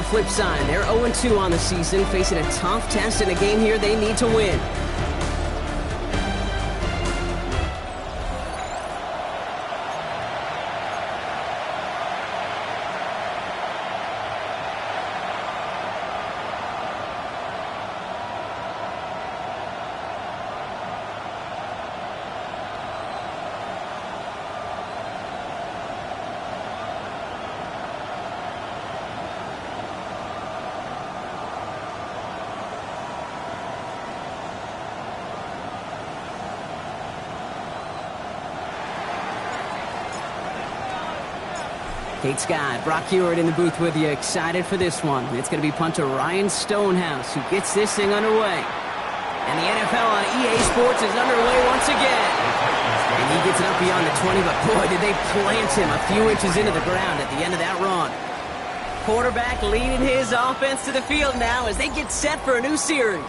flip side, they're 0-2 on the season, facing a tough test in a game here they need to win. Kate Scott, Brock Hewitt in the booth with you, excited for this one. It's going to be punter Ryan Stonehouse who gets this thing underway. And the NFL on EA Sports is underway once again. And he gets it up beyond the 20, but boy, did they plant him a few inches into the ground at the end of that run. Quarterback leading his offense to the field now as they get set for a new series.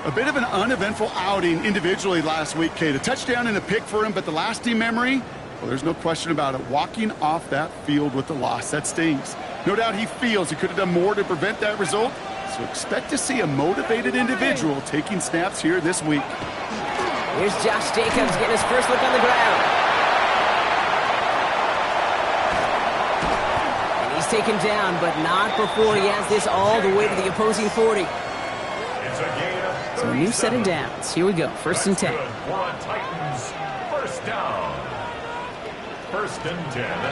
A bit of an uneventful outing individually last week, Kate. A touchdown and a pick for him, but the lasting memory, well, there's no question about it. Walking off that field with the loss, that stings. No doubt he feels he could have done more to prevent that result, so expect to see a motivated individual taking snaps here this week. Here's Josh Jacobs getting his first look on the ground. And he's taken down, but not before he has this all the way to the opposing 40. So a new set of downs. Here we go, 1st and 10. Titans, first down. 1st and 10.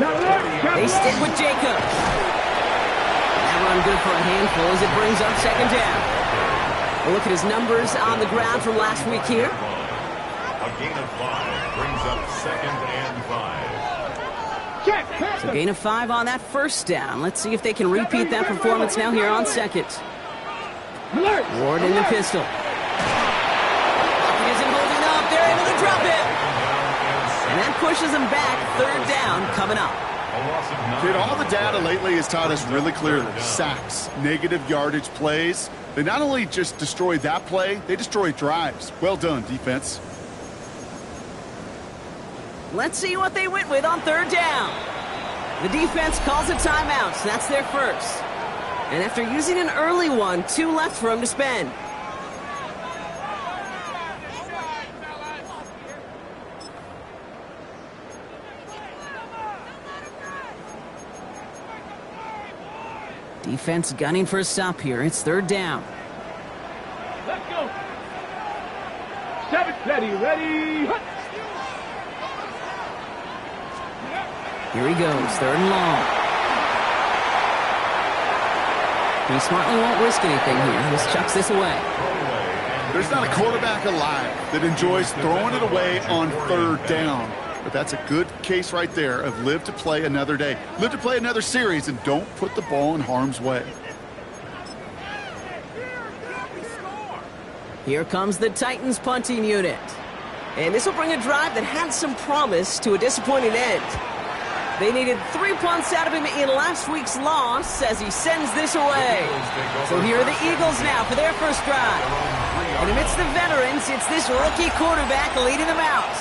They stick with Jacobs. That run good for a handful as it brings up 2nd down. A look at his numbers on the ground from last week here. A gain of 5 brings up 2nd and 5. So gain of 5 on that 1st down. Let's see if they can repeat that performance now here on 2nd. Ward in the pistol. Pocket isn't holding up. They're able to drop it. And that pushes them back. 3rd down coming up. Kid, all the data lately has taught us really clearly. Sacks, negative yardage plays. They not only just destroy that play, they destroy drives. Well done, defense. Let's see what they went with on 3rd down. The defense calls a timeout. So that's their first. And after using an early one, 2 left for them to spend. Defense gunning for a stop here. It's 3rd down. Let's go. 7, ready. Here he goes, 3rd and long. He smartly won't risk anything here. He just chucks this away. There's not a quarterback alive that enjoys throwing it away on 3rd down. But that's a good case right there of live to play another day. Live to play another series and don't put the ball in harm's way. Here comes the Titans punting unit. And this will bring a drive that had some promise to a disappointing end. They needed 3 punts out of him in last week's loss as he sends this away. So here are the Eagles now for their first drive. And amidst the veterans, it's this rookie quarterback leading them out.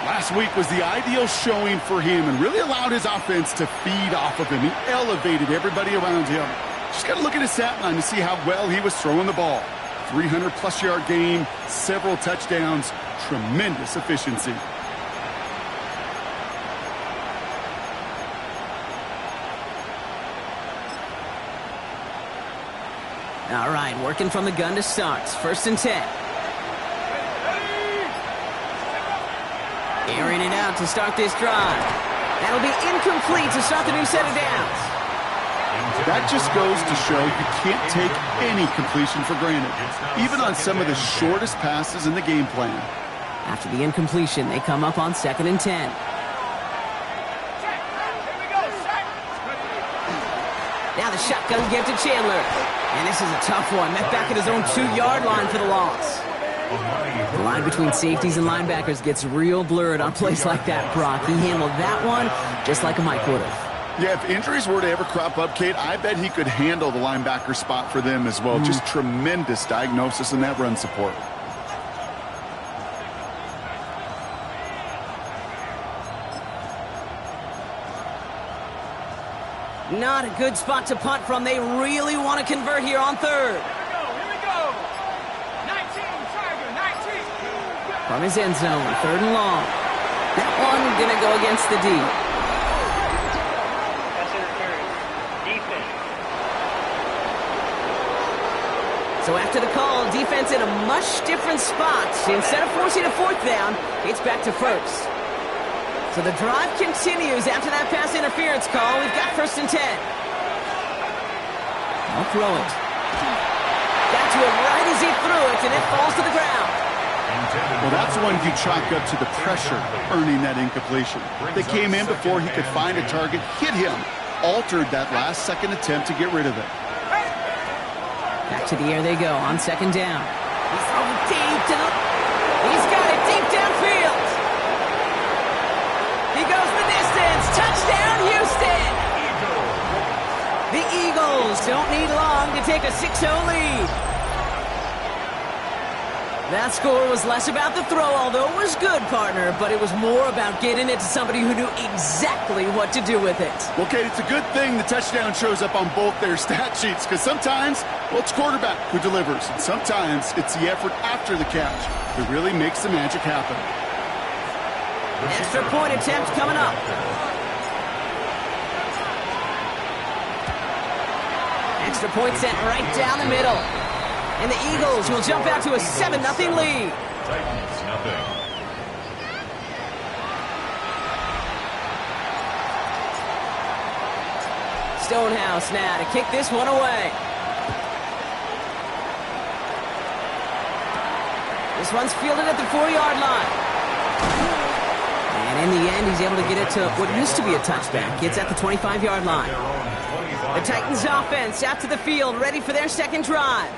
Last week was the ideal showing for him and really allowed his offense to feed off of him. He elevated everybody around him. Just got to look at his stat line to see how well he was throwing the ball. 300-plus yard game, several touchdowns, tremendous efficiency. All right, working from the gun to start. 1st and 10. Airing it out to start this drive. That'll be incomplete to start the new set of downs. That just goes to show you can't take any completion for granted, even on some of the shortest passes in the game plan. After the incompletion, they come up on 2nd and 10. Now the shotgun give to Chandler. And this is a tough one. Met back at his own 2-yard line for the loss. The line between safeties and linebackers gets real blurred on plays like that, Brock. He handled that one just like a Mike would have. Yeah, if injuries were to ever crop up, Kate, I bet he could handle the linebacker spot for them as well. Just tremendous diagnosis in that run support. Not a good spot to punt from. They really want to convert here on third. Here we go. 19, Tiger, 19. From his end zone, third and long. That one going to go against the D. That's interference. Defense. So after the call, defense in a much different spot. Instead of forcing a fourth down, it's back to first. So the drive continues after that pass interference call. We've got 1st and 10. I'll throw it. Got to him right as he threw it, and it falls to the ground. Well, that's one you chalk up to the pressure earning that incompletion. They came in before he could find a target, hit him, altered that last-second attempt to get rid of it. Back to the air they go on 2nd down. He's throwing deep to the... He's got it deep downfield. He goes the distance. Touchdown, Houston. The Eagles don't need long to take a 6-0 lead. That score was less about the throw, although it was good, partner, but it was more about getting it to somebody who knew exactly what to do with it. Well, Kate, it's a good thing the touchdown shows up on both their stat sheets, because sometimes, well, it's quarterback who delivers, and sometimes it's the effort after the catch that really makes the magic happen. Extra point attempt coming up. Extra point sent right down the middle. And the Eagles will jump out to a 7-0 lead. Titans, nothing. Stonehouse now to kick this one away. This one's fielded at the 4-yard line. And in the end, he's able to get it to what used to be a touchback. It's at the 25-yard line. The Titans offense out to the field, ready for their second drive.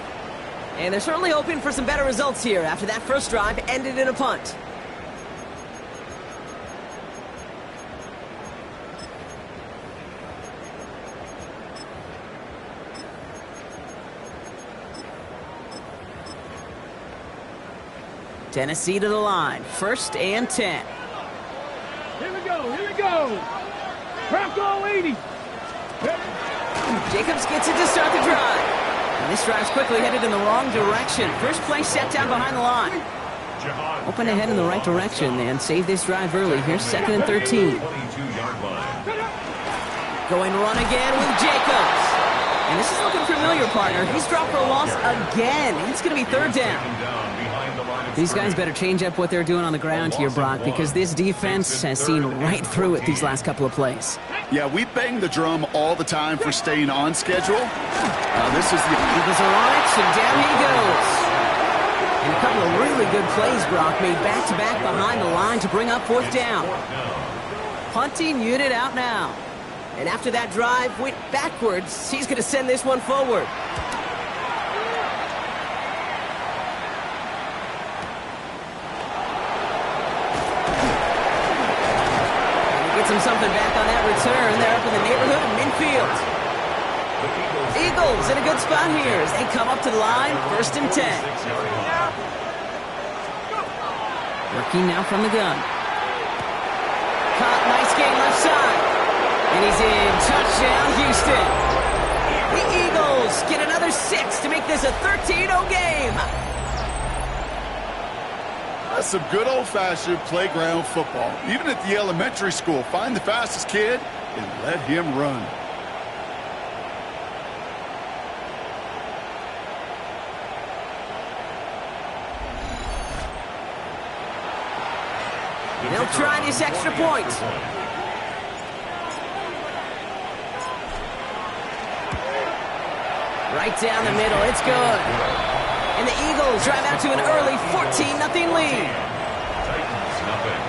And they're certainly hoping for some better results here after that first drive ended in a punt. Tennessee to the line, 1st and 10. Here we go. Here we go. Bronco 80. Jacobs gets it to start the drive. And this drive's quickly headed in the wrong direction. First play set down behind the line. Open ahead in the right direction and save this drive early. Here's 2nd and 13. Going run again with Jacobs. And this is looking familiar, partner. He's dropped for a loss again. It's going to be 3rd down. These guys better change up what they're doing on the ground here, Brock, because this defense has seen right through it these last couple of plays. Yeah, we bang the drum all the time for staying on schedule. This is the... Eagles are on it, and down he goes. And a couple of really good plays, Brock, made back-to-back behind the line to bring up 4th down. Punting unit out now. And after that drive went backwards, he's going to send this one forward. Gets him something back on that return. They're up in the neighborhood of midfield. Eagles in a good spot here as they come up to the line, 1st and 10. Working now from the gun. Caught, nice game left side. And he's in. Touchdown, Houston. The Eagles get another 6 to make this a 13-0 game. That's some good old-fashioned playground football. Even at the elementary school, find the fastest kid and let him run. They'll try this extra point. Right down the middle, it's good. And the Eagles drive out to an early 14-0 lead. Titans, nothing.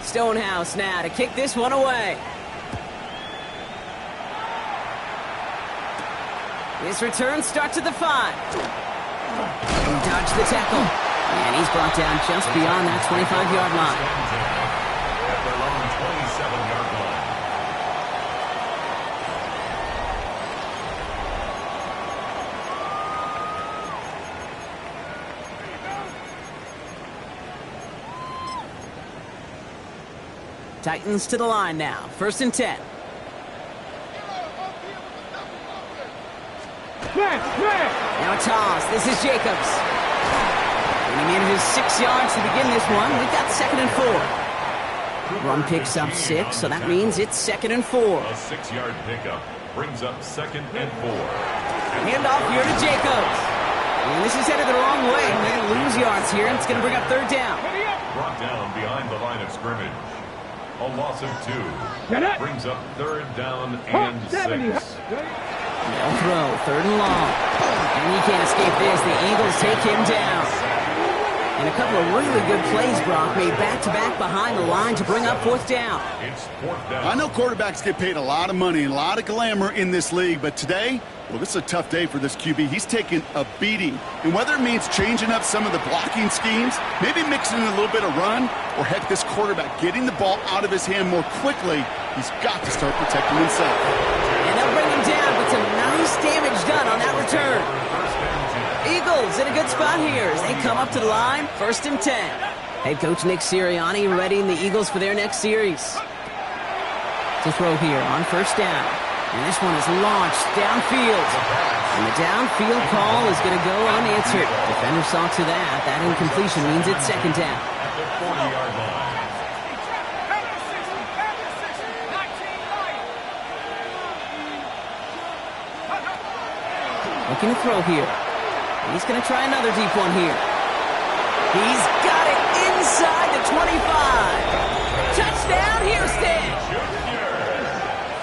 Stonehouse now to kick this one away. This return starts at the 5. And dodge the tackle. And he's brought down just beyond that 25-yard line. At their own 27-yard line. Titans to the line now. 1st and 10. Now a toss. This is Jacobs. And he manages 6 yards to begin this one. We've got 2nd and 4. Run picks up 6, so that means it's 2nd and 4. A 6-yard pickup brings up 2nd and 4. Handoff here to Jacobs. And this is headed the wrong way. They're going to lose yards here, and it's going to bring up 3rd down. Brought down behind the line of scrimmage. A loss of 2 brings up 3rd down and 6. They'll throw, 3rd and long. And he can't escape this. The Eagles take him down. And a couple of really good plays, Brock, made back-to-back behind the line to bring up 4th down. It's 4th down. I know quarterbacks get paid a lot of money and a lot of glamour in this league, but today, well, this is a tough day for this QB. He's taking a beating. And whether it means changing up some of the blocking schemes, maybe mixing in a little bit of run, or heck, this quarterback getting the ball out of his hand more quickly, he's got to start protecting himself. And they'll bring him down, but some nice damage done on that return. Eagles in a good spot here as they come up to the line. 1st and 10. Head coach Nick Sirianni readying the Eagles for their next series. To throw here on 1st down. And this one is launched downfield. And the downfield call is going to go unanswered. Defender saw to that. That incompletion means it's 2nd down. At the 40-yard line. Looking to throw here. He's going to try another deep one here. He's got it inside the 25. Touchdown, Houston.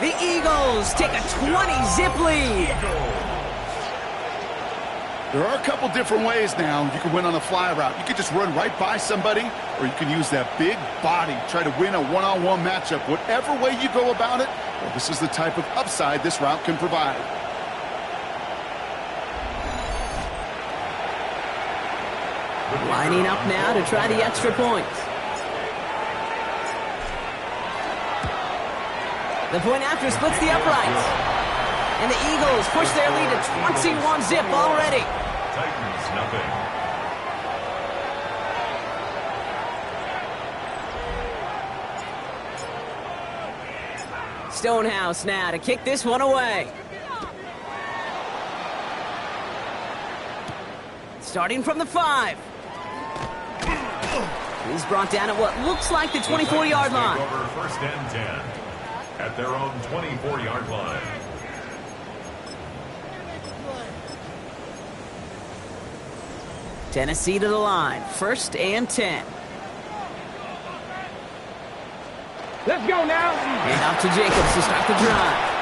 The Eagles take a 20-zip lead. There are a couple different ways now. You can win on a fly route. You can just run right by somebody, or you can use that big body, try to win a one-on-one matchup. Whatever way you go about it, well, this is the type of upside this route can provide. Lining up now to try the extra point. The point after splits the uprights. And the Eagles push their lead to 21-zip already. Titans, nothing. Stonehouse now to kick this one away. Starting from the 5. He's brought down at what looks like the 24-yard line. Over 1st and 10 at their own 24-yard line. Tennessee to the line. 1st and 10. Let's go now. And off to Jacobs to start the drive.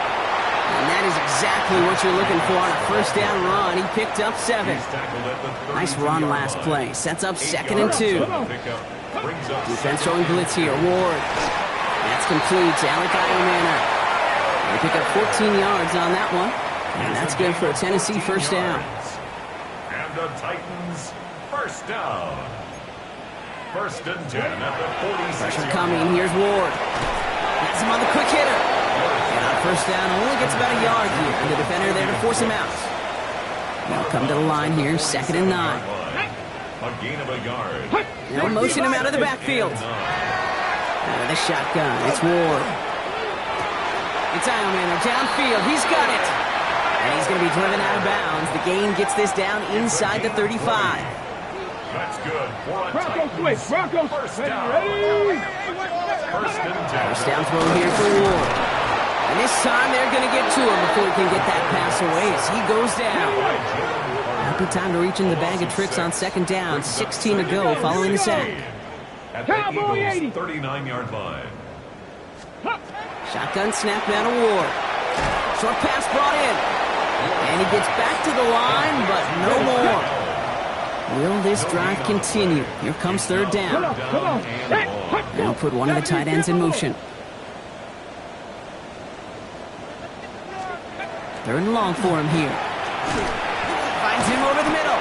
And that is exactly what you're looking for on a 1st down run. He picked up 7. Nice run last play. Sets up 2nd and 2. Defense throwing blitz here. Ward. That's complete to Alec Ironmanner. They pick up 14 yards on that one. And that's good for a Tennessee 1st down. And the Titans 1st down. 1st and 10 at the 46. Pressure coming. Here's Ward. Gets him on the quick hitter. And on 1st down, only gets about a yard here. And the defender there to force him out. Now come to the line here. 2nd and 9. A gain of a yard. They'll motion him out of the backfield. Out of the shotgun. It's Ward. It's Ironman downfield. He's got it. And he's going to be driven out of bounds. The gain gets this down inside the 35. That's good. Bronco switch. Bronco 1st down. ready. 1st and 10. First down throw here for Ward. And this time they're going to get to him before he can get that pass away as he goes down. Happy time to reach in the bag of tricks on 2nd down. 16 to go following the sack. At the Cowboy Eagles' 80. 39-yard line. Shotgun snap down to Ward. Short pass brought in. And he gets back to the line, but no more. Will this drive continue? Here comes 3rd down. Come on. Now put one of the tight ends in motion. 3rd and long for him here. Finds him over the middle.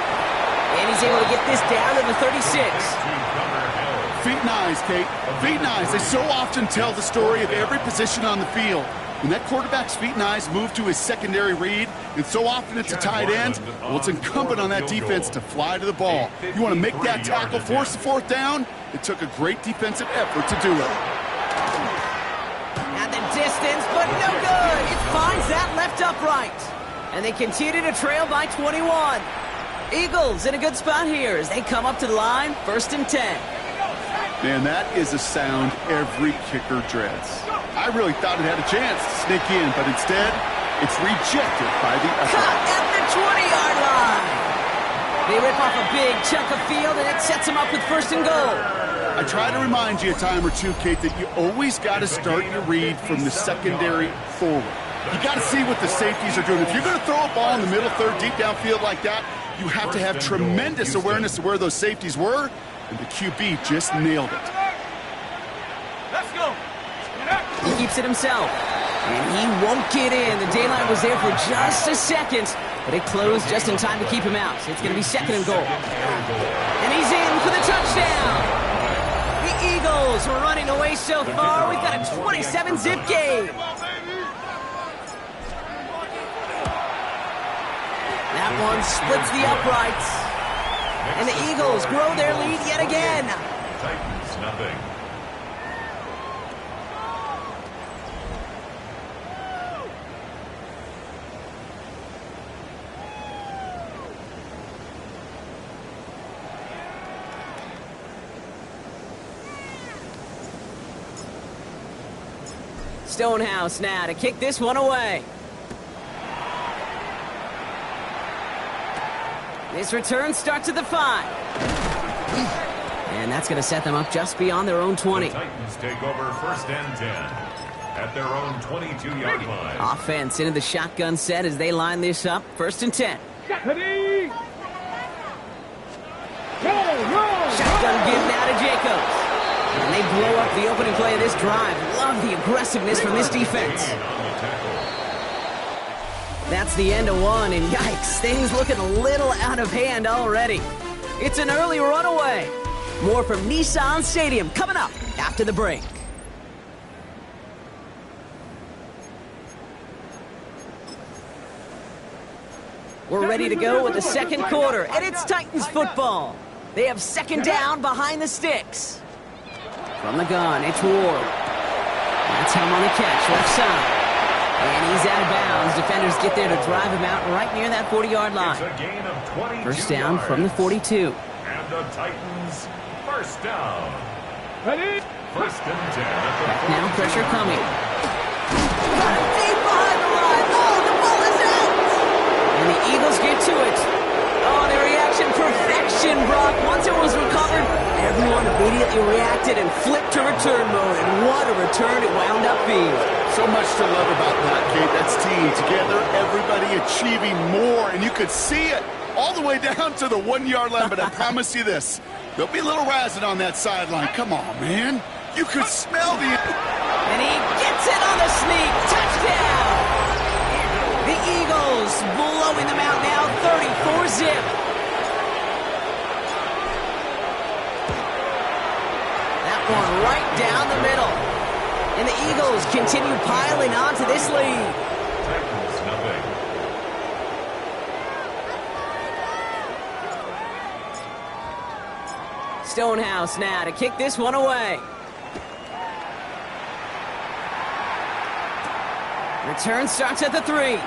And he's able to get this down to the 36. Feet and eyes, Kate. Feet and eyes. They so often tell the story of every position on the field. When that quarterback's feet and eyes move to his secondary read, and so often it's a tight end, well, it's incumbent on that defense to fly to the ball. You want to make that tackle, force the 4th down? It took a great defensive effort to do it. distance, but no good. It finds that left upright. And they continue to trail by 21. Eagles in a good spot here as they come up to the line, 1st and 10. Man, that is a sound every kicker dreads. I really thought it had a chance to sneak in, but instead, it's rejected by the upright. Cut at the 20-yard line. They rip off a big chunk of field, and it sets them up with 1st and goal. I try to remind you a time or two, Kate, that you always got to start your read from the secondary forward. You got to see what the safeties are doing. If you're going to throw a ball in the middle third, deep downfield like that, you have to have tremendous awareness of where those safeties were, and the QB just nailed it. Let's go. He keeps it himself, and he won't get in. The daylight was there for just a second, but it closed just in time to keep him out. So it's going to be 2nd and goal. And he's in for the touchdown. The Eagles were running away so far. We've got a 27-zip game. That one splits the uprights. And the Eagles grow their lead yet again. Titans, nothing. Stonehouse now to kick this one away. This return starts at the 5. And that's going to set them up just beyond their own 20. The Titans take over 1st and 10 at their own 22-yard line. Offense into the shotgun set as they line this up. 1st and 10. Ready. Roll. Shotgun give now to Jacobs. And they blow up the opening play of this drive. Love the aggressiveness from this defense. That's the end of one, and yikes, things looking a little out of hand already. It's an early runaway. More from Nissan Stadium coming up after the break. We're ready to go with the 2nd quarter, and it's Titans football. They have 2nd down behind the sticks. From the gun, it's Ward. That's him on the catch, left side. And he's out of bounds. Defenders get there to drive him out right near that 40-yard line. It's a gain of 22 First down yards. from the 42. And the Titans, 1st down. Ready. 1st and 10 at the Back now, 42. pressure coming. Got it deep behind the line. Oh, the ball is out. And the Eagles get to it. Oh, the reaction perfection, Brock. Once it was recovered, everyone immediately reacted and flipped to return mode. And what a return it wound up being. So much to love about that, Kate. That's team together, everybody achieving more, and you could see it all the way down to the 1-yard line, but I promise you this, there'll be a little razzing on that sideline. Come on, man. You could smell the... And he gets it on the sneak. Touchdown! The Eagles blowing them out now, 34-zip. That one right down the middle. And the Eagles continue piling on to this lead. Titans, nothing. Stonehouse now to kick this one away. Return starts at the 3.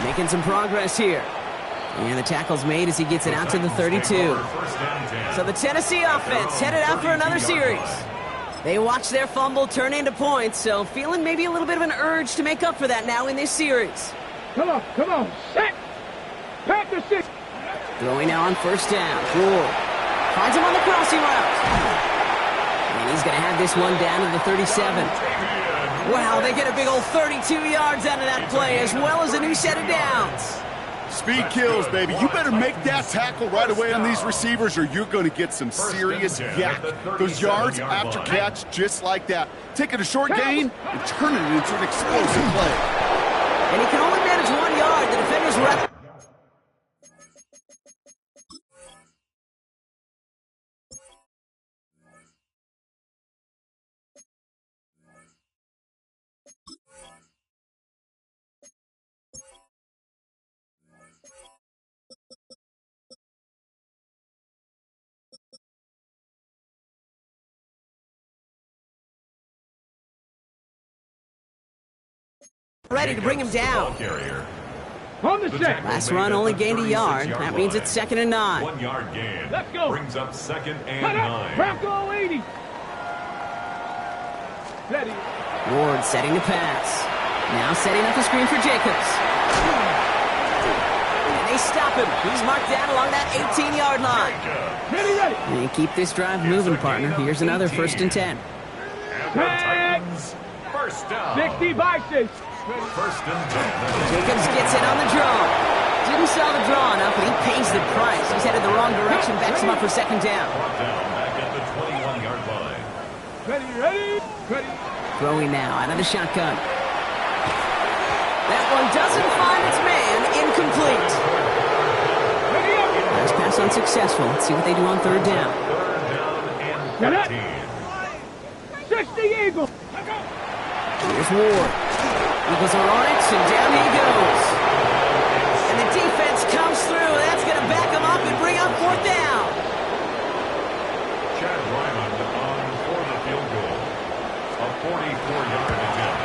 Making some progress here. And the tackle's made as he gets it out to the 32. So the Tennessee offense headed out for another series. They watch their fumble turn into points, so feeling maybe a little bit of an urge to make up for that now in this series. Come on. Set. Pack the 6. Throwing now on 1st down. Ward finds him on the crossing route. And he's going to have this one down to the 37. Wow, they get a big old 32 yards out of that play, as well as a new set of downs. Speed kills, baby. You better make that tackle right away on these receivers or you're going to get some serious yak. Those yards after catch, just like that. Taking a short gain and turning it into an explosive play. And he can only manage 1 yard. The defenders were ready to bring him down. Carrier. On the set. Last run only gained a yard. That means it's 2nd and 9. 1 yard gain. Let's go. Brings up 2nd and Cut 9. up. Bronco 80. Steady. Ward setting the pass. Now setting up a screen for Jacobs. And they stop him. He's marked down along that 18-yard line. Ready. And keep this drive moving, partner. Here's another 1st and 10. And the Titans, first down. 60 by 6. First and 10. Jacobs gets it on the draw. Didn't sell the draw enough, and he pays the price. He's headed the wrong direction, backs him up for 2nd down. Brought down back at the 21-yard line. Ready. Throwing now out of the shotgun. That one doesn't find its man. Incomplete. Ready up. Last pass unsuccessful. Let's see what they do on 3rd down. 3rd down and 13. 60 Eagles. Here's Ward. Eagles are on it, and down he goes. And the defense comes through. That's going to back him up and bring up 4th down. Chad Ryman on for the field goal. A 44-yard attempt.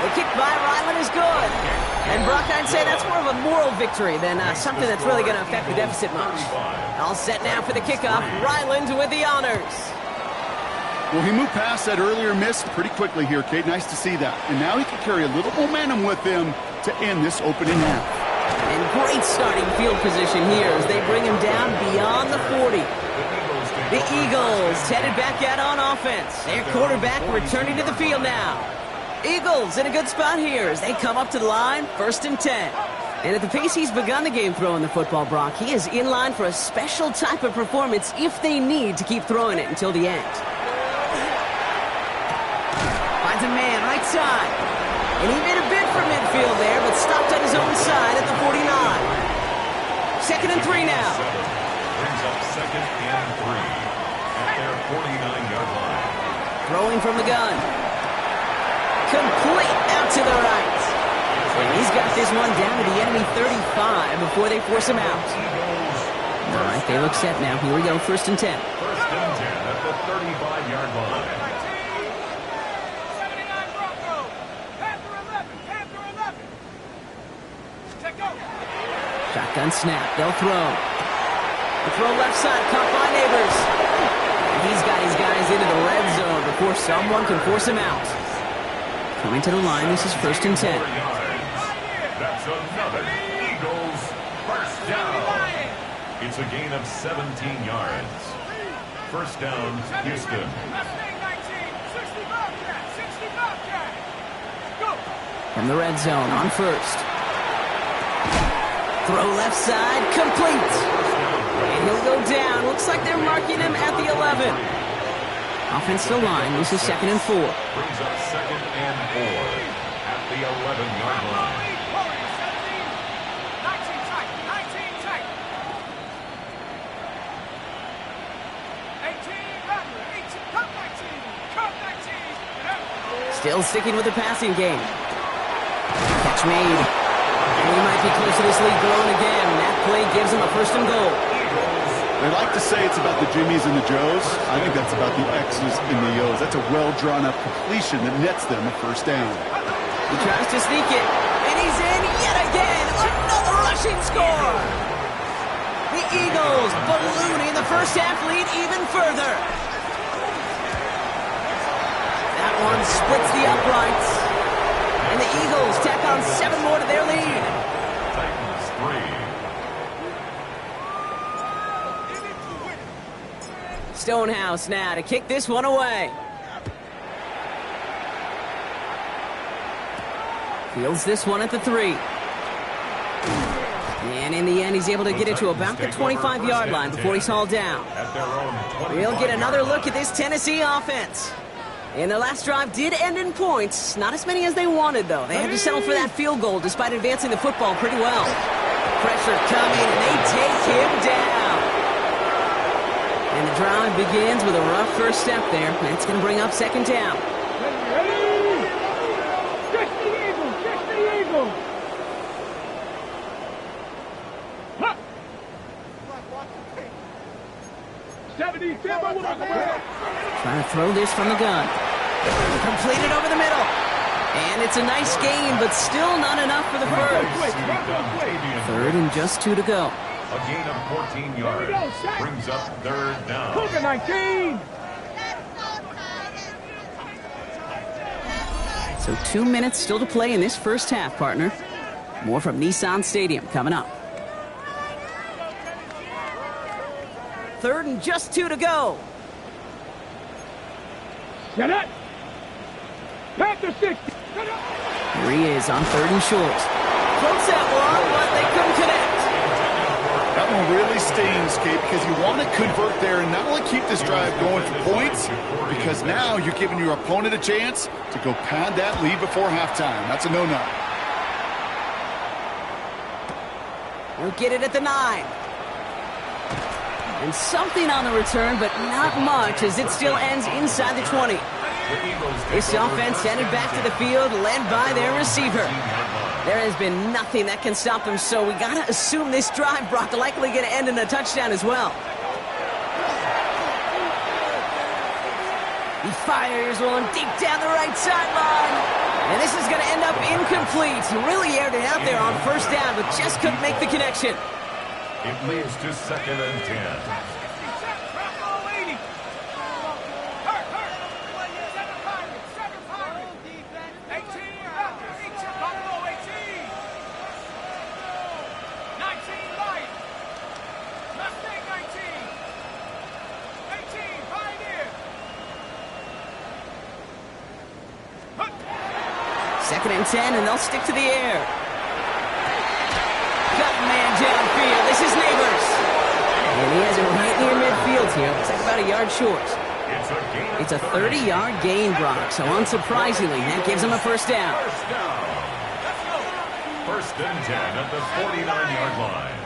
The kick by Ryland is good. And Brock, I'd say that's more of a moral victory than something that's really going to affect the deficit much. All set now for the kickoff. Ryland with the honors. Well, he moved past that earlier miss pretty quickly here, Kate. Nice to see that. And now he can carry a little momentum with him to end this opening half. And great starting field position here as they bring him down beyond the 40. The Eagles headed back out on offense. Their quarterback returning to the field now. Eagles in a good spot here as they come up to the line, 1st and 10. And at the pace he's begun the game throwing the football, Brock, he is in line for a special type of performance if they need to keep throwing it until the end. Finds a man right side. And he made a bid for midfield there, but stopped on his own side at the 49. 2nd and 3 now. Brings up 2nd and 3 at their 49-yard line. Throwing from the gun. Complete out to the right. And he's got this one down to the enemy 35 before they force him out. All right, they look set now. Here we go, 1st and 10. 1st and 10 at the 35-yard line. Shotgun snap. They'll throw. The throw left side, caught by Neighbors. He's got his guys into the red zone before someone can force him out. Coming to the line, this is 1st and 10. That's another Eagles first down. It's a gain of 17 yards. First down, Houston. From the red zone on 1st. Throw left side, complete. And he'll go down. Looks like they're marking him at the 11. Offensive line, this is 2nd and 4. Brings up 2nd and 4 at the 11-yard line. Still sticking with the passing game. Catch made. And he might be close to this lead growing again. That play gives him a 1st and goal. They like to say it's about the Jimmies and the Joes. I think that's about the X's and the O's. That's a well-drawn-up completion that nets them a 1st down. He tries to sneak it. And he's in yet again. Another rushing score. The Eagles ballooning the first half lead even further. That one splits the uprights. And the Eagles tack on 7 more to their lead. Titans 3. Stonehouse now to kick this one away. Fields this one at the 3. And in the end, he's able to get it to about the 25-yard line before he's hauled down. At their own 25. We'll get another look at this Tennessee offense. And their last drive did end in points. Not as many as they wanted, though. They had to settle for that field goal despite advancing the football pretty well. Pressure coming, and they take him down. And the drive begins with a rough first step there. That's going to bring up 2nd down. Ready? 60 Eagles! 60 Eagles! Huh. 70 Trying to throw this from the gun. Completed over the middle. And it's a nice gain, but still not enough for the first. Third and just 2 to go. A gain of 14 yards brings up third down. Cougar 19. So 2 minutes still to play in this first half, partner. More from Nissan Stadium coming up. Third and just 2 to go. Shut up. Panther 60. Here he is on third and short. Close that one, but they couldn't connect. That one really stings, Kate, because you want to convert there and not only keep this drive going for points, because now you're giving your opponent a chance to go pad that lead before halftime. That's a no-no. We'll get it at the 9. And something on the return, but not much, as it still ends inside the 20. This offense headed back to the field, led by their receiver. There has been nothing that can stop them, so we got to assume this drive, Brock, likely going to end in a touchdown as well. He fires one deep down the right sideline. And this is going to end up incomplete. Really aired it out there on first down, but just couldn't make the connection. It leads to 2nd and 10. Second and 10, and they'll stick to the air. Got man downfield. This is Neighbors. And he has it right near midfield here. Looks like about a yard short. It's a 30-yard gain, Brock, so unsurprisingly, that gives him a first down. First and 10 at the 49-yard line.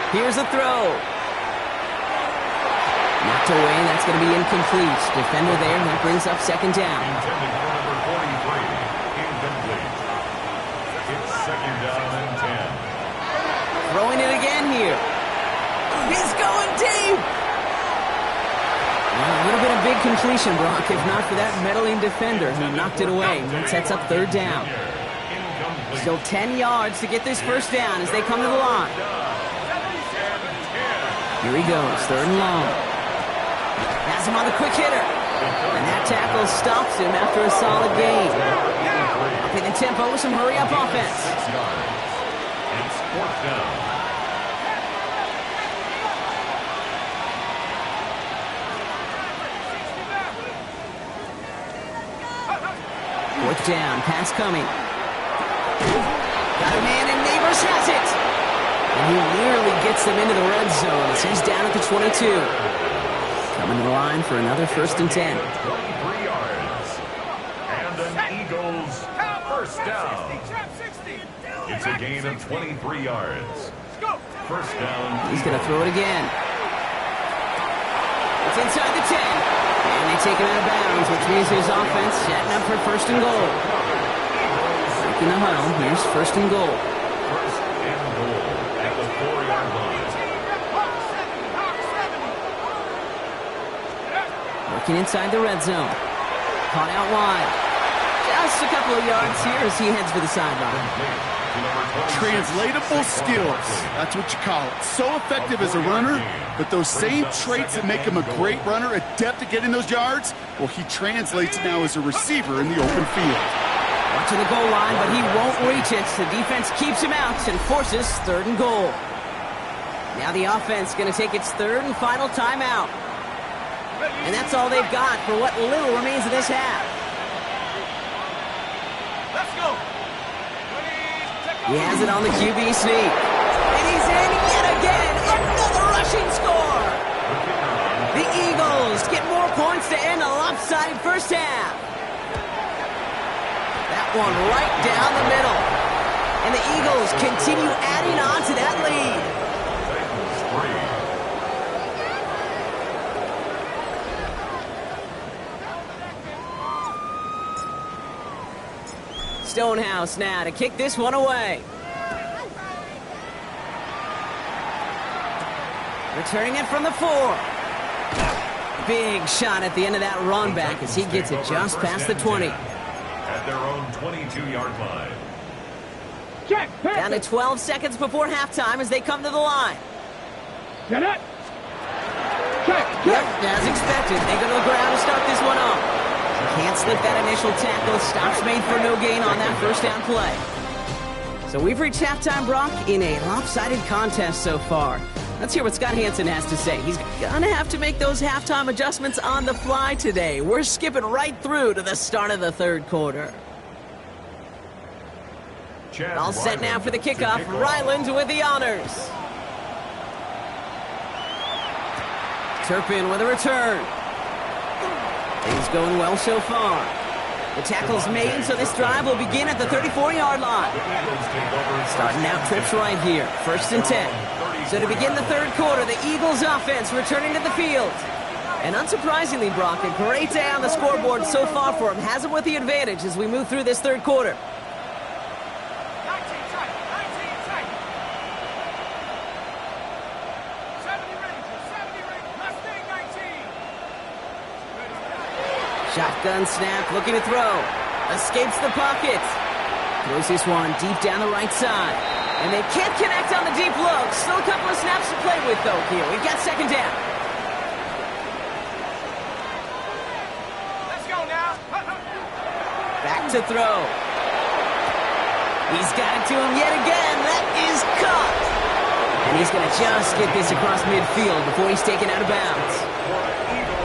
Here's a throw. Knocked away, that's going to be incomplete. Defender there, that brings up second down. Intended for number 43, incomplete. It's 2nd down and 10. Throwing it again here. He's going deep. Well, a little bit of big completion, Brock, if not for that meddling defender who knocked it away. That sets up third down. Still 10 yards to get this first down as they come to the line. Here he goes, third and long. Has him on the quick hitter. And that tackle stops him after a solid gain. Upping the tempo with some hurry-up offense. It's 4th down. Fourth down, pass coming. Got a man, and Neighbors has it. And he nearly gets them into the red zone as he's down at the 22. Coming to the line for another first and 10. 23 yards. And an Eagles first down. It's a gain of 23 yards. First down. He's going to throw it again. It's inside the 10. And they take him out of bounds, which means his offense setting up for first and goal. Breaking the huddle. Here's first and goal. First and goal at the 4-yard line. Working inside the red zone. Caught out wide. Just a couple of yards here as he heads for the sideline. Translatable skills. That's what you call it. So effective as a runner, but those same traits that make him a great runner, adept at getting those yards, well, he translates now as a receiver in the open field. Watching the goal line, but he won't reach it. The defense keeps him out and forces third and goal. Now the offense going to take its third and final timeout. And that's all they've got for what little remains of this half. Let's go. He has it on the QB sneak. And he's in yet again. Another rushing score. The Eagles get more points to end a lopsided first half. That one right down the middle. And the Eagles continue adding on to that lead. Stonehouse now to kick this one away. Returning it from the 4. Big shot at the end of that run back as he gets it just past the 20. At their own 22-yard line. Check. Down to 12 seconds before halftime as they come to the line. Get it. Check. Yep, as expected, they go to the ground to start this one off. Can't slip that initial tackle. Stops made for no gain on that first down play. So we've reached halftime, Brock, in a lopsided contest so far. Let's hear what Scott Hansen has to say. He's going to have to make those halftime adjustments on the fly today. We're skipping right through to the start of the third quarter. All set now for the kickoff. Ryland with the honors. Turpin with a return. Things going well so far. The tackle's made, so this drive will begin at the 34-yard line. Starting out trips right here. 1st and 10. So to begin the third quarter, the Eagles offense returning to the field. And unsurprisingly, Brock, a great day on the scoreboard so far for him. Has him with the advantage as we move through this third quarter. Shotgun snap, looking to throw. Escapes the pocket. Throws this one deep down the right side. And they can't connect on the deep look. Still a couple of snaps to play with, though, here. We've got second down. Let's go now. Back to throw. He's got it to him yet again. That is caught. And he's going to just get this across midfield before he's taken out of bounds.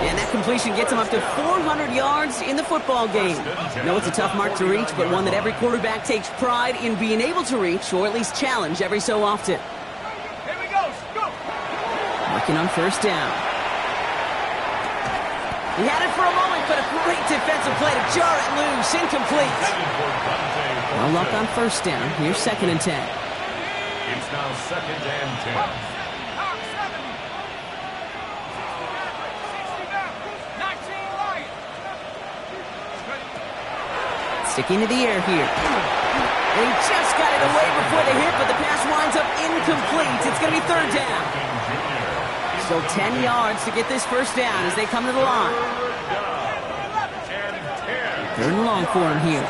And that completion gets him up to 400 yards in the football game. No, it's a tough mark to reach, but one that every quarterback takes pride in being able to reach, or at least challenge every so often. Here we go. Go. Working on first down. He had it for a moment, but a great defensive play to jar it loose. Incomplete. No luck on first down. Here's 2nd and 10. It's now 2nd and 10. Sticking to the air here. And he just got it away before the hit, but the pass winds up incomplete. It's going to be 3rd down. So 10 yards to get this first down as they come to the line. 3rd and long for him here.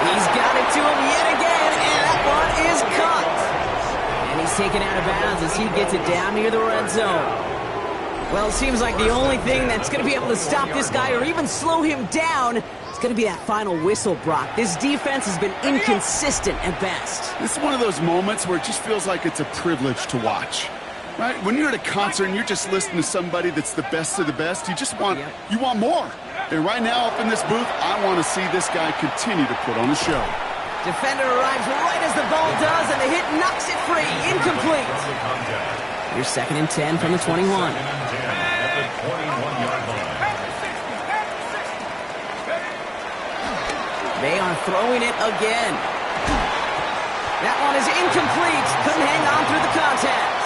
He's got it to him yet again, and that one is caught. And he's taken out of bounds as he gets it down near the red zone. Well, it seems like the only thing that's going to be able to stop this guy or even slow him down is going to be that final whistle, Brock. This defense has been inconsistent at best. This is one of those moments where it just feels like it's a privilege to watch. Right? When you're at a concert and you're just listening to somebody that's the best of the best, you just want, you want more. And right now up in this booth, I want to see this guy continue to put on a show. Defender arrives right as the ball does, and the hit knocks it free. Incomplete. Here's 2nd and 10 from the 21. They are throwing it again. That one is incomplete. Couldn't hang on through the contact.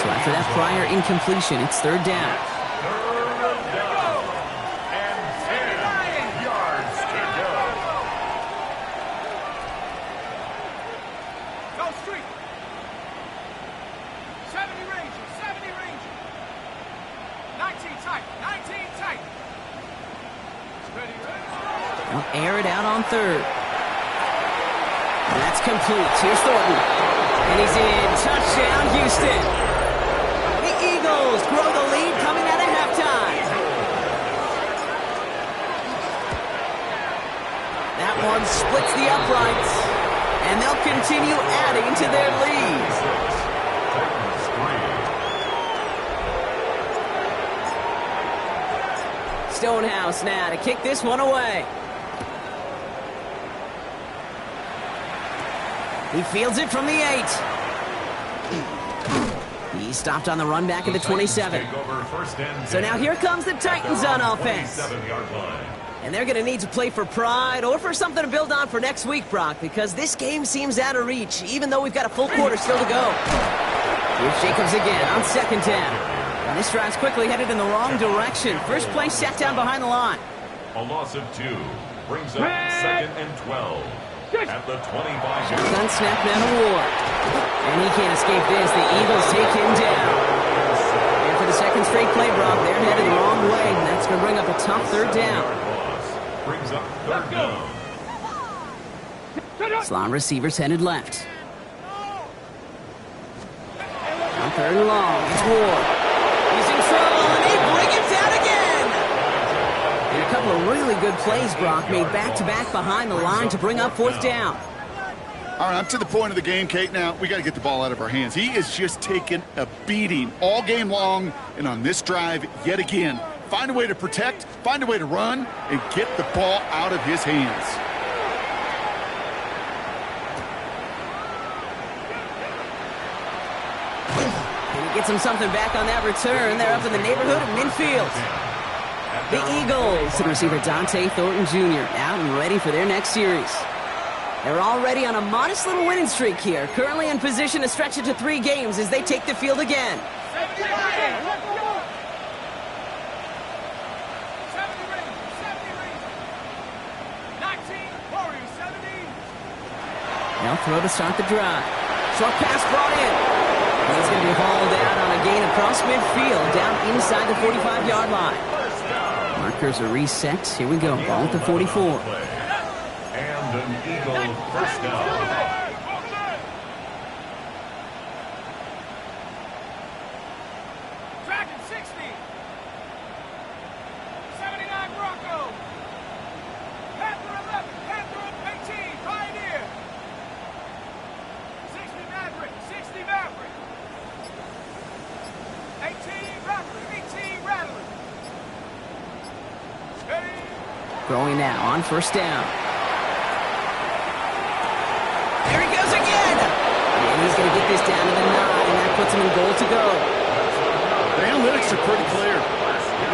So after that prior incompletion, it's 3rd down. Air it out on 3rd. And that's complete. Here's Thornton. And he's in. Touchdown, Houston. The Eagles grow the lead coming out of halftime. That one splits the uprights. And they'll continue adding to their lead. Stonehouse now to kick this one away. He fields it from the 8. He stopped on the run back at the 27. So now here comes the Titans on offense. And they're going to need to play for pride or for something to build on for next week, Brock, because this game seems out of reach, even though we've got a full quarter still to go. Here's Jacobs again on 2nd down. And this drive's quickly headed in the wrong direction. First play sat down behind the line. A loss of 2 brings up 2nd and 12. At the 25-yard line. Gun snap now to Ward. And he can't escape this. The Eagles take him down. And for the second straight play, Brock, they're headed the wrong way. And that's going to bring up a tough third down. Brings up third down. Slot receivers headed left. On third and long, it's Ward. He's in trouble, and they bring him down again. And a couple of really good plays, Brock, made back-to-back behind the line to bring up fourth down. All right, I'm to the point of the game, Kate. Now, we got to get the ball out of our hands. He is just taking a beating all game long, and on this drive, yet again. Find a way to protect, find a way to run, and get the ball out of his hands. And he gets him something back on that return. They're up in the neighborhood of midfield. The Eagles, and receiver Dante Thornton Jr. out and ready for their next series. They're already on a modest little winning streak here, currently in position to stretch it to 3 games as they take the field again. They'll throw to start the drive. Short pass brought in. And he's going to be hauled out on a gain across midfield, down inside the 45-yard line. Markers are reset. Here we go. Ball at the 44. And an Eagle first down. Tracking 60. 79 Bronco. Panther 11. Panther 18. Pioneer. 60 Maverick. 60 Maverick. 18 Rattler. 18 Rattler. Throwing now on first down. There he goes again! And he's going to get this down to the 9, and that puts him in goal to go. The analytics are pretty clear.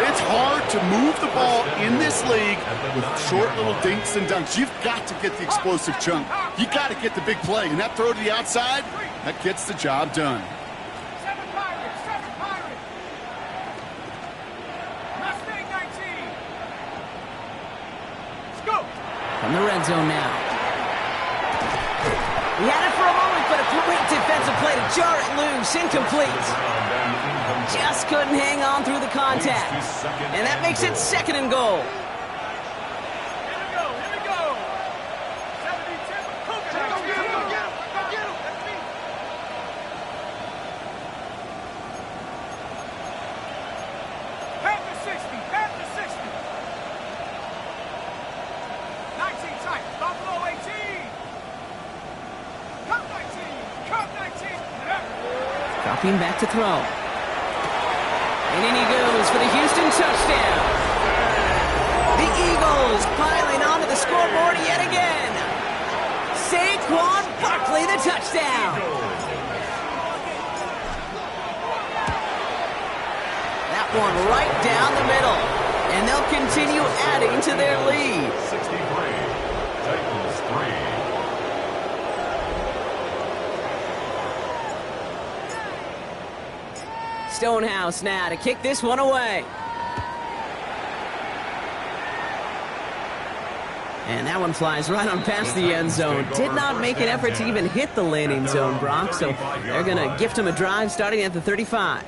It's hard to move the ball in this league with short little dinks and dunks. You've got to get the explosive chunk. You got to get the big play, and that throw to the outside, that gets the job done. 7 Pirates. 7 Pirates. Mustang 19. Let's go. From the red zone now. He had it for a moment, but a great defensive play to jar it loose. Incomplete. Just couldn't hang on through the contact. And that makes it second and goal. Here we go. Here we go. 70-10. Go get him. Go get him. Go get him. That's me. Panther 60. Panther 60. 19 tight. Buffalo 18. Cup 19. Cup 19. Dropping back to throw. And in he goes for the Houston touchdown. The Eagles piling onto the scoreboard yet again. Saquon Barkley, the touchdown. That one right down the middle. And they'll continue adding to their lead. 63. Titans 3. Stonehouse now to kick this one away. And that one flies right on past the end zone. Did not make an effort to even hit the landing zone, Brock, so they're going to gift him a drive starting at the 35.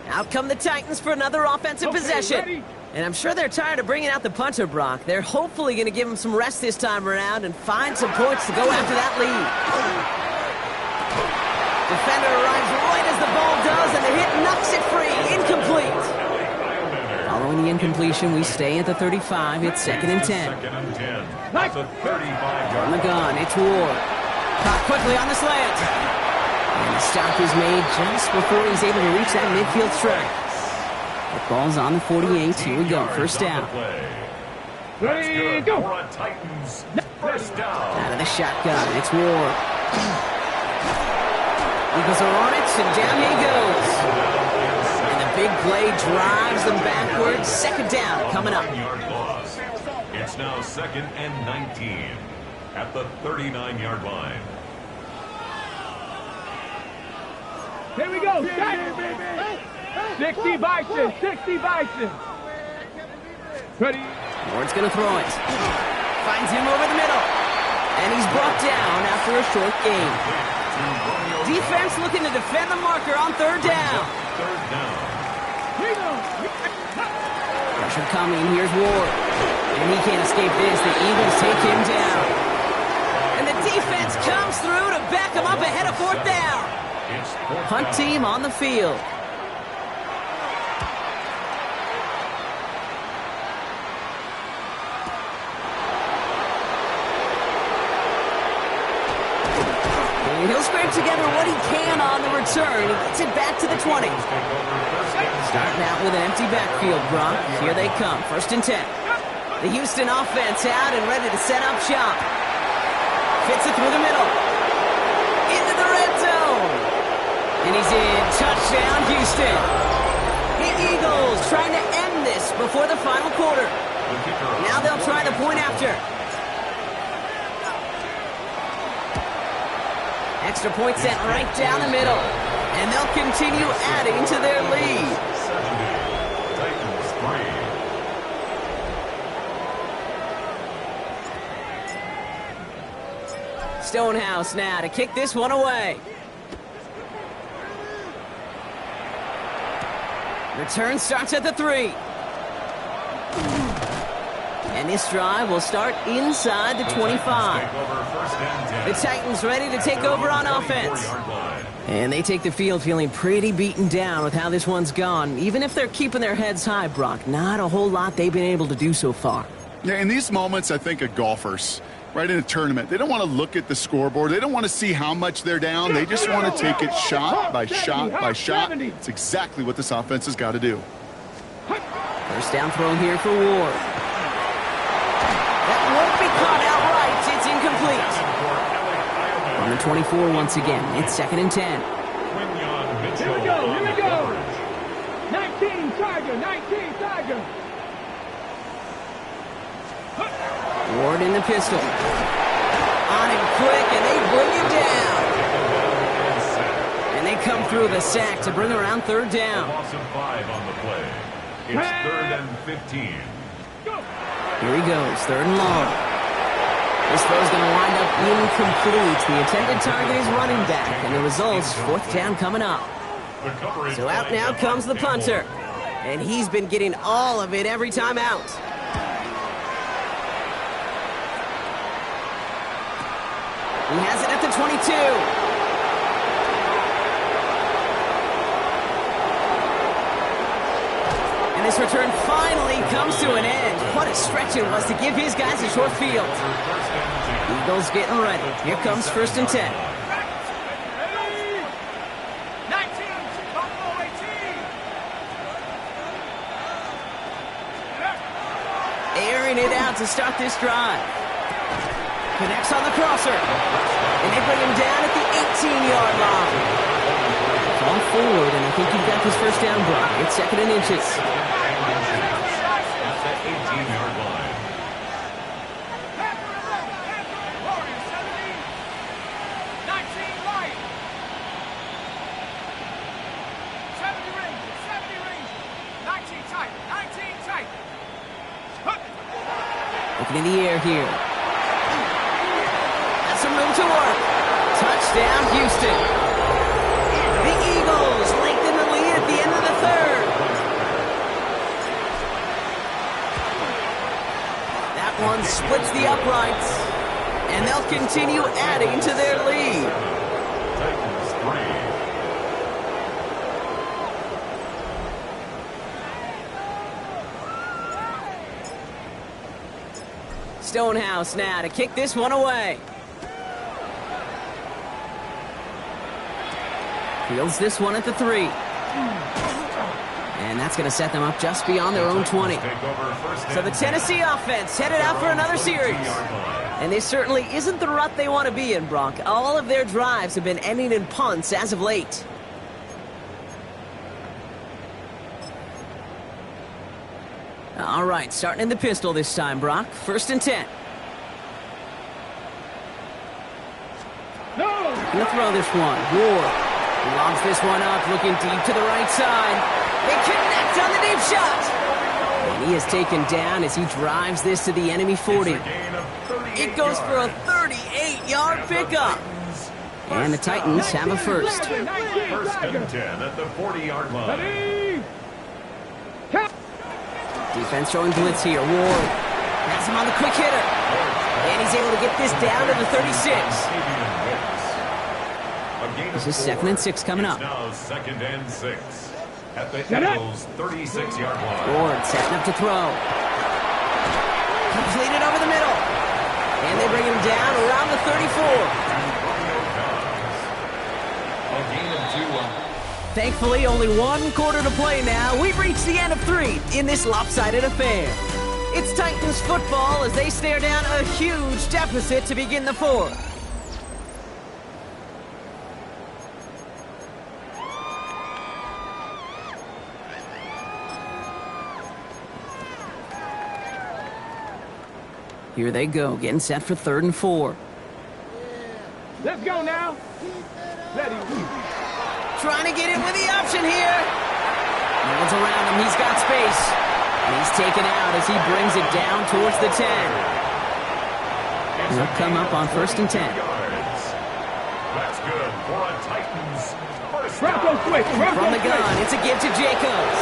Out come the Titans for another offensive possession. And I'm sure they're tired of bringing out the punter, Brock. They're hopefully going to give him some rest this time around and find some points to go after that lead. Defender arrives right as the ball does, and the hit knocks it free. Incomplete. Following the incompletion, we stay at the 35. It's second and 10. Second and 10. That's a 35-yard On the gun, it's Ward. Caught quickly on the slant. And the stop is made just before he's able to reach that midfield strike. The ball's on the 48. Here we go. First down. That's good for a Titans first down. Out of the shotgun, it's Ward. Eagles are on it, and down he goes. And the big play drives them backwards. Second down coming up. 9-yard loss. It's now second and 19 at the 39-yard line. Here we go. 60 Bison. 60 Bison. Ready. Ward's going to throw it. Finds him over the middle. And he's brought down after a short gain. Defense looking to defend the marker on third down. Third down. Pressure coming. Here's Ward. And he can't escape this. The Eagles take him down. And the defense comes through to back him up ahead of fourth down. It's fourth Punt down. team on the field. And he'll scrape together what he can on the return. He gets it back to the 20. Starting out with an empty backfield, Brock. Here they come. 1st and 10. The Houston offense out and ready to set up shop. Fits it through the middle. Into the red zone. And he's in. Touchdown, Houston. The Eagles trying to end this before the final quarter. Now they'll try the point after. Extra point sent right down the middle. And they'll continue adding to their lead. 70. Titans 3. Stonehouse now to kick this one away. Return starts at the 3. And this drive will start inside the 25. The Titans ready to take over on offense. And they take the field feeling pretty beaten down with how this one's gone. Even if they're keeping their heads high, Brock, not a whole lot they've been able to do so far. Yeah, in these moments, I think of golfers, right, in a tournament. They don't want to look at the scoreboard. They don't want to see how much they're down. They just want to take it shot by shot by shot. It's exactly what this offense has got to do. First down throw here for Ward. That won't be caught outright. It's incomplete. On the 24 once again. It's 2nd and 10. Here we go, here we go. 19 Tiger, 19 Tiger. Ward in the pistol. On him quick, and they bring him down. And they come through the sack to bring around 3rd down. Loss of 5 on the play. It's 3rd and 15. Here he goes, 3rd and long. This throw's going to wind up incomplete. The intended target is running back, and the result's 4th down coming up. So out now comes the punter. And he's been getting all of it every time out. He has it at the 22. And this return finally comes to an end. What a stretch it was to give his guys a short field. Eagles getting ready. Here comes 1st and 10. 19, Buffalo 18. Airing it out to start this drive. Connects on the crosser. And they bring him down at the 18-yard line. Ball forward, and I think you've got this 1st down, Brock. It's 2nd and inches. At the 18-yard line. Warriors 17, 19 Lions. 70 Rangers, 70 Rangers. 19 Titans, 19 Titans. Looking in the air here. Has some room to work. Touchdown, Houston. The Eagles lengthen the lead at the end of the 3rd. That one splits the uprights. And they'll continue adding to their lead. Titans 3. Stonehouse now to kick this one away. Fields this one at the 3. And that's going to set them up just beyond their own 20. So the Tennessee offense headed out for another series. And this certainly isn't the rut they want to be in, Brock. All of their drives have been ending in punts as of late. All right, starting in the pistol this time, Brock. 1st and 10. Gonna throw this one. Ward lobs this one up, looking deep to the right side. They connect on the deep shot. And he is taken down as he drives this to the enemy 40. It goes for a 38-yard pickup. And the Titans have a first. First and 10 at the 40-yard line. Defense showing blitz here. Ward has him on the quick hitter. And he's able to get this down to the 36. This is 2nd and 6 coming up. Now 2nd and 6 at the Eagles' 36-yard line. Ward setting up to throw. Completed over the middle. And they bring him down around the 34. Thankfully, only 1 quarter to play now. We've reached the end of 3 in this lopsided affair. It's Titans football as they stare down a huge deficit to begin the 4th. Here they go, getting set for 3rd and 4. Let's go now. Ready. Trying to get in with the option here. Mills around him, he's got space. And he's taken out as he brings it down towards the 10. He'll come up on 1st and 10. That's good for a Titans first Bronco quick. From the gun, it's a give to Jacobs.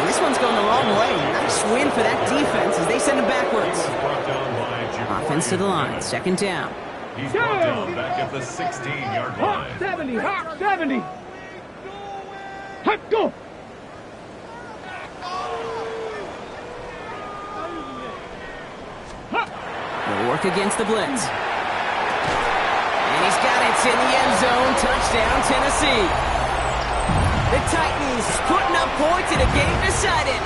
And this one's going the wrong way. Nice win for that defense as they send him backwards. Offense to the line, 2nd down. He's brought down back at the 16-yard line. Hot 70, hot 70. Hot, go. They'll work against the blitz. And he's got it in the end zone. Touchdown, Tennessee. The Titans putting up points in a game decided.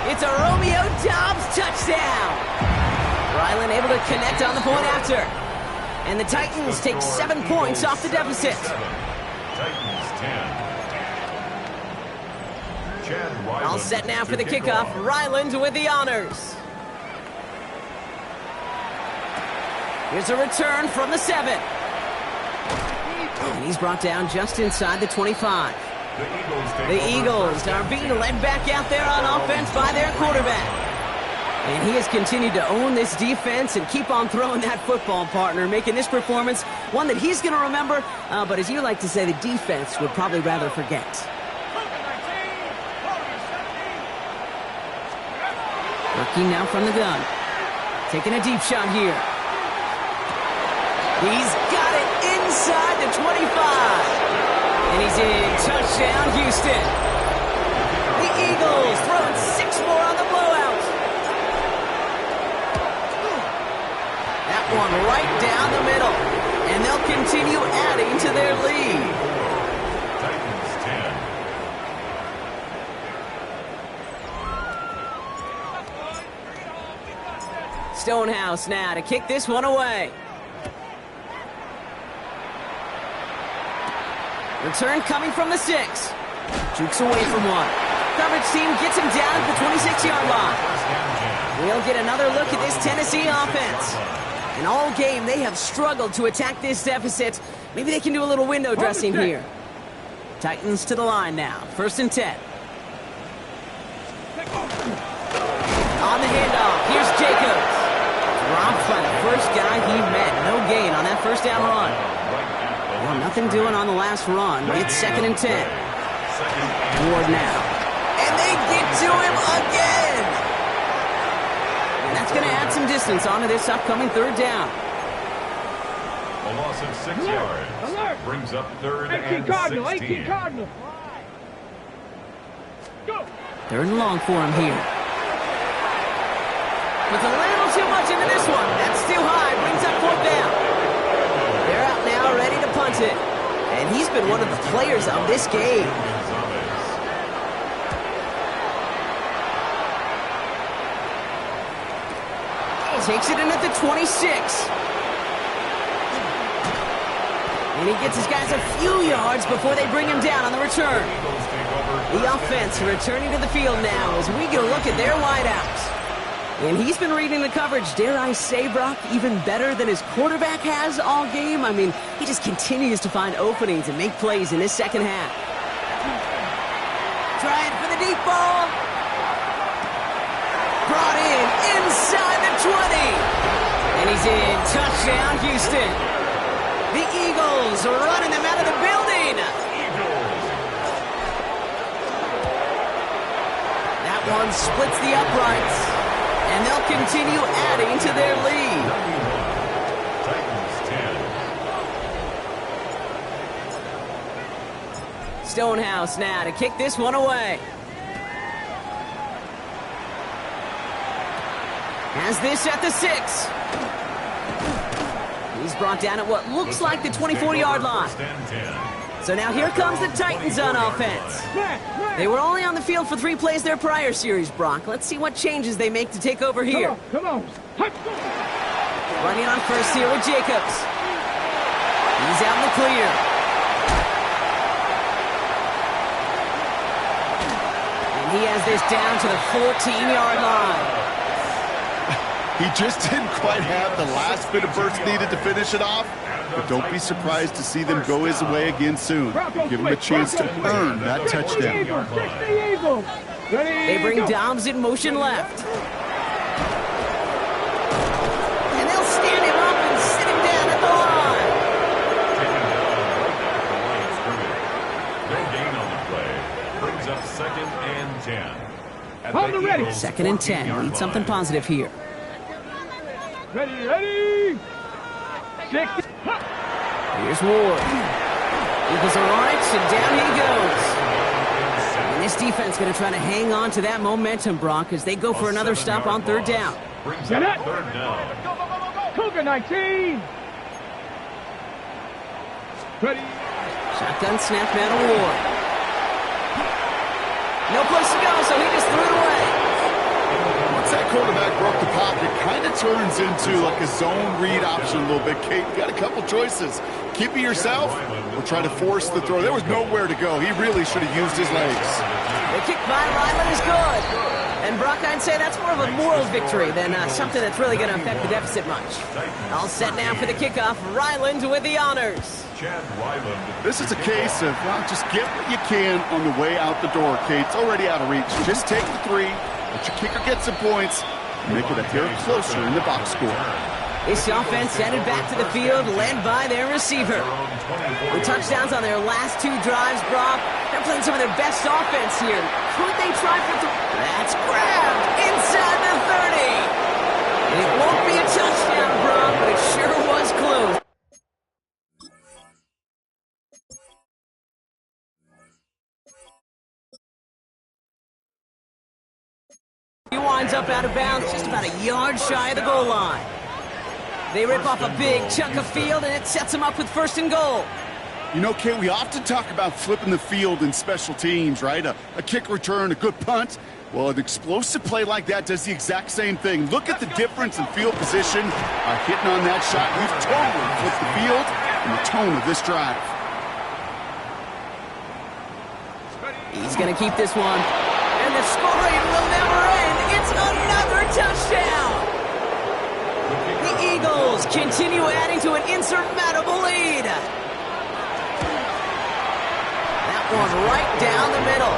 It's a Romeo Doubs touchdown. Ryland able to connect on the point after. And the Titans take 7 points off the deficit. Titans 10. All set now for the kickoff. Ryland with the honors. Here's a return from the 7. And he's brought down just inside the 25. The Eagles are being led back out there on offense by their quarterback. And he has continued to own this defense and keep on throwing that football, partner, making this performance one that he's going to remember, but as you like to say, the defense would probably rather forget. Working now from the gun. Taking a deep shot here. He's got it inside the 25. And he's in. Touchdown, Houston. The Eagles throwing 6 more on the blowout. That one right down the middle. And they'll continue adding to their lead. Titans 10. Stonehouse now to kick this one away. Return coming from the 6. Jukes away from one. Coverage team gets him down at the 26-yard line. We'll get another look at this Tennessee offense. And all game, they have struggled to attack this deficit. Maybe they can do a little window dressing here. Titans to the line now. 1st and 10. On the handoff, here's Jacobs. Dropped by the first guy he met. No gain on that 1st down run. Well, nothing doing on the last run. It's 2nd and 10. Ward now. And they get to him again. And that's going to add some distance onto this upcoming 3rd down. A loss of 6 yards. Brings up 3rd and 16. Cardinal. Go. 3rd and long for him here. With a little too much into this one. That's too high. Brings up 4th down. They're out now, ready to punt it. And he's been one of the players of this game. Takes it in at the 26. And he gets his guys a few yards before they bring him down on the return. The offense returning to the field now as we get a look at their wideouts. And he's been reading the coverage, dare I say, Brock, even better than his quarterback has all game. I mean, he just continues to find openings and make plays in this 2nd half. Trying for the deep ball. Brought in inside the 20. And he's in. Touchdown, Houston. The Eagles are running them out of the building. That one splits the uprights, and they'll continue adding to their lead. Titans 10. Stonehouse now to kick this one away. Has this at the 6. He's brought down at what looks like the 24-yard line. So now here comes the Titans on offense. They were only on the field for 3 plays their prior series, Brock. Let's see what changes they make to take over here. Come on. Running on first here with Jacobs. He's out in the clear. And he has this down to the 14-yard line. He just didn't quite have the last bit of burst needed to finish it off. But don't be surprised to see them go his way again soon. Give him a chance to earn that touchdown. They bring Dobbs in motion left. And they'll stand him up and sit him down at the line. No gain on the play. Brings up 2nd and 10. Hold it ready. 2nd and 10. Need something positive here. Ready. 60. Here's Ward. Eagles are on it, and down he goes. And this defense going to try to hang on to that momentum, Brock, as they go for another stop on 3rd down. Get it. 3rd down. Cougar 19. Ready. Shotgun snap now to Ward. No place to go, so he just threw it away. Once that quarterback broke the pocket, kind of turns into like a zone read option a little bit. Kate, you got a couple choices. Keep it yourself or try to force the throw. There was nowhere to go. He really should have used his legs. The kick by Ryland is good. And Brock, I'd say that's more of a moral victory than something that's really going to affect the deficit much. All set now for the kickoff. Ryland with the honors. This is a case of, well, just get what you can on the way out the door, Kate. It's already out of reach. Just take the 3. Let your kicker get some points. Make it a hair closer in the box score. This offense headed back to the field, led by their receiver. The touchdowns on their last 2 drives, Brock. They're playing some of their best offense here. Could they try for That's grabbed inside the 30. It won't be a touchdown, Brock, but it sure was close. He winds up out of bounds just about a yard shy of the goal line. They rip off a big chunk of field, and it sets them up with 1st and goal. You know, Kate, we often talk about flipping the field in special teams, right? A kick return, a good punt. Well, an explosive play like that does the exact same thing. Look at the difference in field position. Hitting on that shot, we've totally flipped the field and the tone of this drive. He's going to keep this one. And the scoring will never end. It's another touchdown. The Eagles continue adding to an insurmountable lead. That one right down the middle.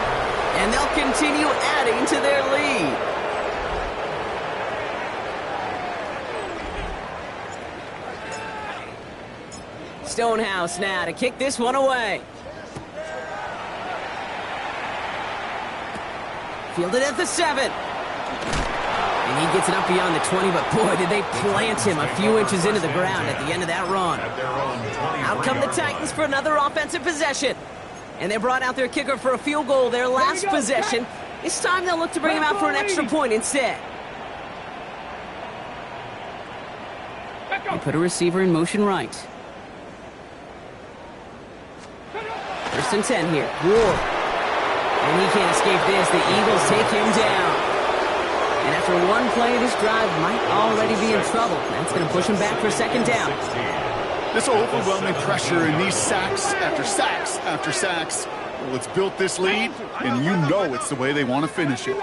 And they'll continue adding to their lead. Stonehouse now to kick this one away. Fielded at the 7. And he gets it up beyond the 20, but boy, did they plant him a few inches into the ground at the end of that run. Out come the Titans for another offensive possession. And they brought out their kicker for a field goal their last possession. This time they'll look to bring him out for an extra point instead. They put a receiver in motion right. 1st and 10 here. Ward. And he can't escape this. The Eagles take him down. And after one play, this drive might already be in trouble. That's going to push him back for 2nd down. This overwhelming pressure and these sacks after sacks after sacks. Well, it's built this lead, and you know it's the way they want to finish it.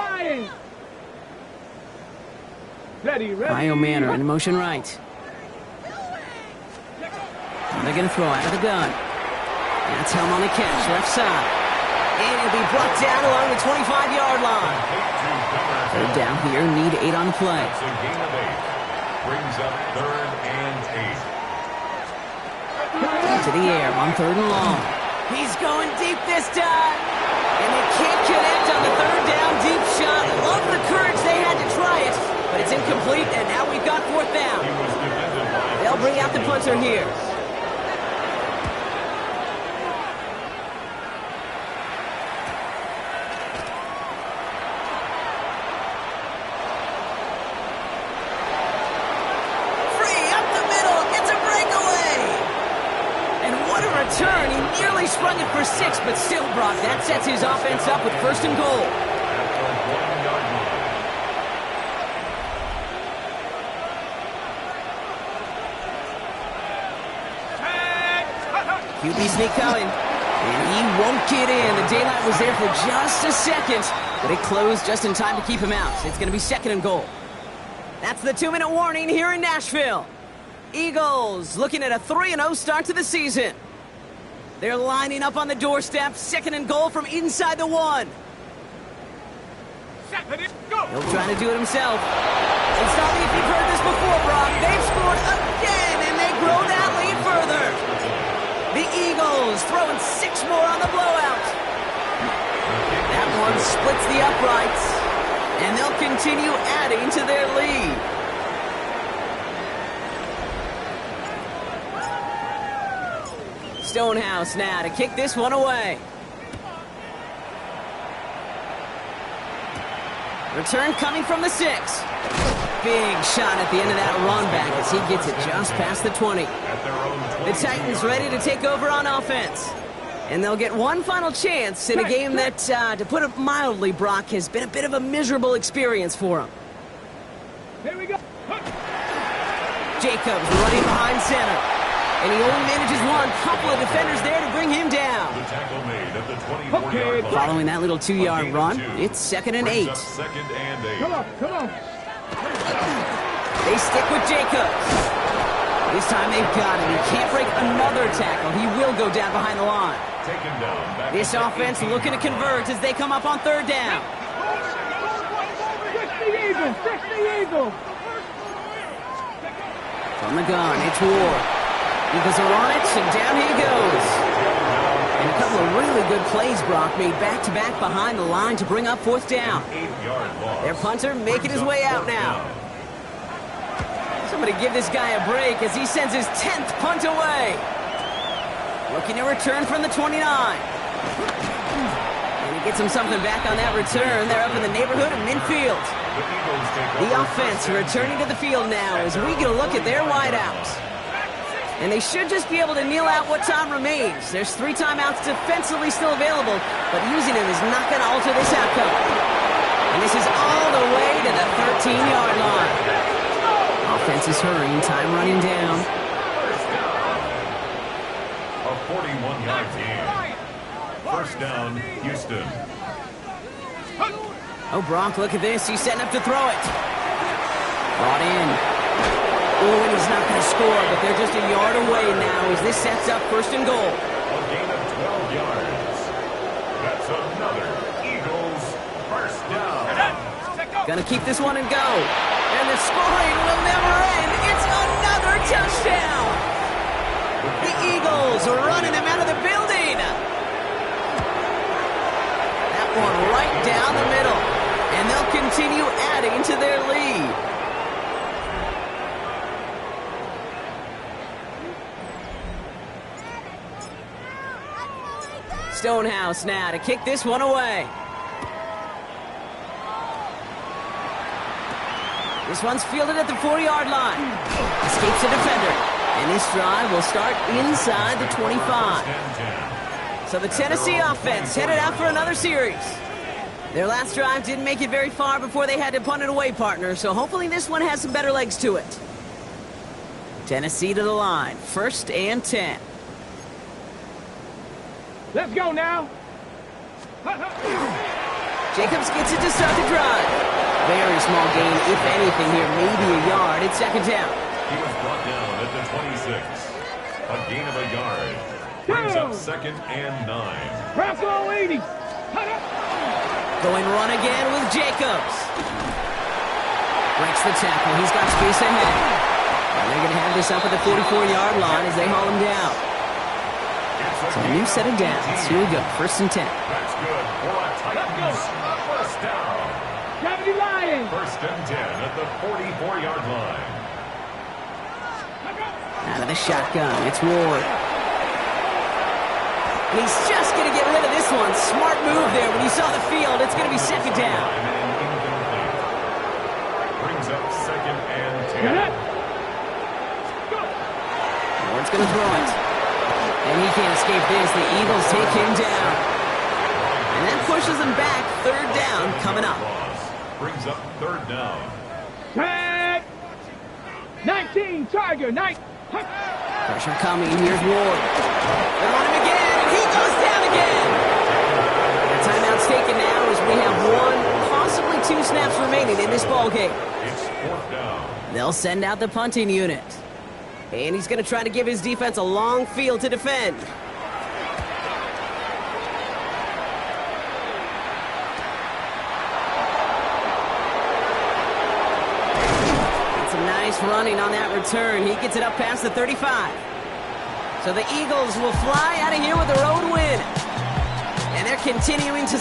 Bio Manor in motion right. They're going to throw out of the gun. That's Helm on the catch, left side. And it'll be brought down along the 25-yard line. 3rd down here, need 8 on the play. That's a gain of 8. Brings up 3rd and 8. To the air on 3rd and long. He's going deep this time. And they can't connect on the 3rd down deep shot. Love the courage they had to try it. But it's incomplete, and now we've got 4th down. They'll bring out the punter here. Turn. He nearly sprung it for 6, but still, Brock, that sets his offense up with 1st and goal. QB sneak coming, and he won't get in. The daylight was there for just a second, but it closed just in time to keep him out. It's going to be 2nd and goal. That's the 2-minute warning here in Nashville. Eagles looking at a 3-0 start to the season. They're lining up on the doorstep. 2nd and goal from inside the 1. He'll try to do it himself. It's not me if you've heard this before, Brock. They've scored again, and they grow that lead further. The Eagles throwing 6 more on the blowout. That one splits the uprights, and they'll continue adding to their lead. Stonehouse now to kick this one away. Return coming from the 6. Big shot at the end of that run back as he gets it just past the 20. The Titans ready to take over on offense. And they'll get one final chance in a game that, to put it mildly, Brock, has been a bit of a miserable experience for them. Here we go. Jacobs running behind center. And he only manages one. Couple of defenders there to bring him down. The tackle made at the 24-yard line. Following that little 2-yard run, it's 2nd and 8. Second and 8. Come on. They stick with Jacobs. This time they've got him. He can't break another tackle. He will go down behind the line. Taken down. This offense looking to convert as they come up on 3rd down. Fix the Eagles. From the gun, it's Ward. Eagles are on it, and down he goes. And a couple of really good plays, Brock, made back-to-back behind the line to bring up 4th down. 8-yard loss. Their punter making his way out now. Somebody give this guy a break as he sends his 10th punt away. Looking to return from the 29. And he gets him something back on that return. They're up in the neighborhood of midfield. The offense returning to the field now as we get a look at their wideouts. And they should just be able to kneel out what time remains. There's 3 timeouts defensively still available, but using them is not going to alter this outcome. And this is all the way to the 13-yard line. Offense is hurrying, time running down. A 41-yard gain. 1st down, Houston. Oh, Brock, look at this. He's setting up to throw it. Brought in. Oh, and he's not going to score, but they're just a yard away now as this sets up 1st and goal. A gain of 12 yards. That's another Eagles 1st down. Gonna keep this one and go. And the scoring will never end. It's another touchdown. The Eagles are running them out of the building. That one right down the middle. And they'll continue adding to their lead. Stonehouse now to kick this one away. This one's fielded at the 40-yard line. Escapes a defender. And this drive will start inside the 25. So the Tennessee offense headed out for another series. Their last drive didn't make it very far before they had to punt it away, partner. So hopefully this one has some better legs to it. Tennessee to the line. 1st and 10. Let's go now. Jacobs gets it to start the drive. Very small gain, if anything here, maybe a yard. It's 2nd down. He was brought down at the 26. A gain of a yard. Brings up 2nd and 9. Press all 80. Going run again with Jacobs. Breaks the tackle. He's got space ahead. And they're going to have this up at the 44-yard line as they haul him down. So a new set of downs. Here we go, 1st and 10. That's good for a Titans first down. Gravity Lions. 1st and 10 at the 44-yard line. Out of the shotgun, it's Ward. And he's just going to get rid of this one. Smart move there when he saw the field. It's going to be 2nd down. Brings up 2nd and 10. Ward's going to throw it. And he can't escape this. The Eagles take him down. And that pushes them back. 3rd down coming up. Brings up 3rd down. Tag. 19, Tiger, 9. Pressure coming. Here's Ward. They're on him again. And he goes down again. The timeout's taken now as we have 1, possibly 2 snaps remaining in this ball game. It's 4th down. They'll send out the punting unit. And he's going to try to give his defense a long field to defend. Some nice running on that return. He gets it up past the 35. So the Eagles will fly out of here with a road win. And they're continuing to